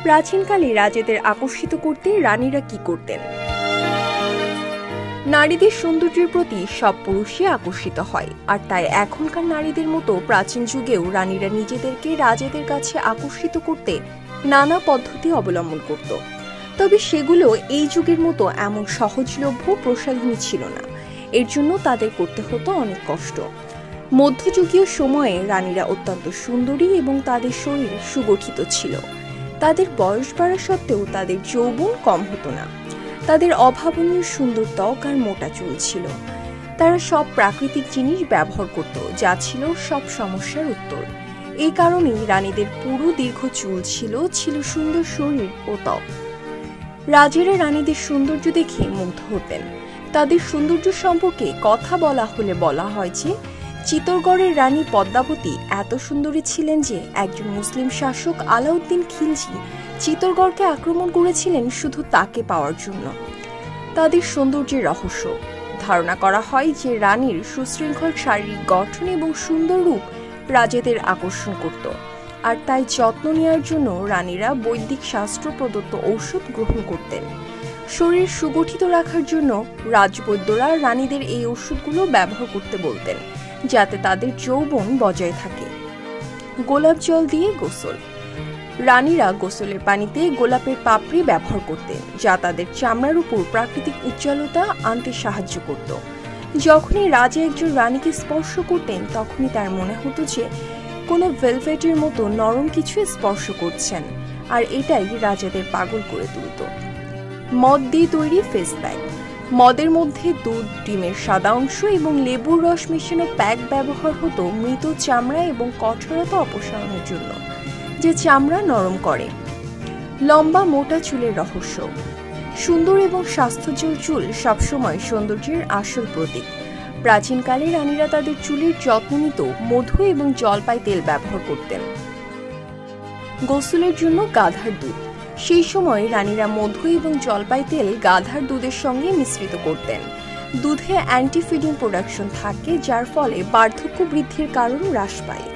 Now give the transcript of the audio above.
প্রাচীনকালে রাজাদের আকর্ষিত করতে রানীরা কি করতেন? নারীদের সৌন্দর্যের প্রতি সব পুরুষই আকর্ষিত হয়, আর তাই এখনকার নারীদের মতো প্রাচীন যুগেও রানীরা নিজেদেরকে রাজাদের কাছে আকর্ষিত করতে নানা পদ্ধতি অবলম্বন করত। তবে সেগুলো এই যুগের মতো এমন সহজলভ্য প্রসাধনী ছিল না। এর জন্য তাদের করতে হতো অনেক কষ্ট। মধ্যযুগীয় সময়ে রানীরা অত্যন্ত সুন্দরী এবং তাদের শরীর সুগঠিত ছিল। তাদের বয়স বাড়া সত্ত্বেও তাদের যৌবন কম হতো না। তাদের অভাবনীয় সুন্দর ত্বক আর মোটা চুল ছিল। তারা সব প্রাকৃতিক জিনিস ব্যবহার করত, যা ছিল সব সমস্যার উত্তর। এই কারণেই রানীদের পুরো দীর্ঘ চুল ছিল সুন্দর শরীর ও ত্বক। রাজারা রানীদের সৌন্দর্য দেখে মুগ্ধ হতেন। তাদের সৌন্দর্য সম্পর্কে কথা বলা হলে বলা হয় যে চিত্তরগড়ের রানী পদ্মাবতী এত সুন্দরী ছিলেন যে একজন মুসলিম শাসক আলাউদ্দিন খিলজি চিত্তরগড়কে আক্রমণ করেছিলেন শুধু তাকে পাওয়ার জন্য। তাদের সৌন্দর্যের রহস্য: ধারণা করা হয় যে রানীর সুশৃঙ্খল শারীরিক গঠন এবং সুন্দর রূপ রাজাদের আকর্ষণ করত, আর তাই যত্ন নেওয়ার জন্য রানীরা বৈদিক শাস্ত্র প্রদত্ত ঔষধ গ্রহণ করতেন। শরীর সুগঠিত রাখার জন্য রাজবৈদ্যরা রানীদের এই ওষুধগুলো ব্যবহার করতে বলতেন, যাতে তাদের যৌবন বজায় থাকে। গোলাপ জল দিয়ে গোসল: রানীরা গোসলের পানিতে গোলাপের পাপড়ি ব্যবহার করতেন, যা তাদের চামড়ার উপর প্রাকৃতিক উজ্জ্বলতা আনতে সাহায্য করত। যখনই রাজা একজন রানীকে স্পর্শ করতেন, তখনই তার মনে হতো যে কোনো ভেলভেটের মতো নরম কিছু স্পর্শ করছেন, আর এটাই রাজাদের পাগল করে তুলত। মদ দিয়ে তৈরি ফেস প্যাক: মদের মধ্যে দুধ, ডিমের সাদা অংশ এবং লেবুর রস মেশানো প্যাক ব্যবহার হতো মৃত চামড়া এবং কঠোরতা অপসারণের জন্য, যে চামড়া নরম করে। লম্বা মোটা চুলের রহস্য: সুন্দর এবং স্বাস্থ্যোজ্জ্বল চুল সবসময় সৌন্দর্যের আসল প্রতীক। প্রাচীনকালে রানীরা তাদের চুলের যত্ন নিত মধু এবং জলপাই তেল ব্যবহার করতেন। গোসলের জন্য গাধার দুধ: সেই সময় রানীরা মধু এবং জলপাই তেল গাধার দুধের সঙ্গে মিশ্রিত করতেন। দুধে অ্যান্টি ফিডিং প্রোডাকশন থাকে, যার ফলে বার্ধক্য বৃদ্ধির কারণ হ্রাস পায়।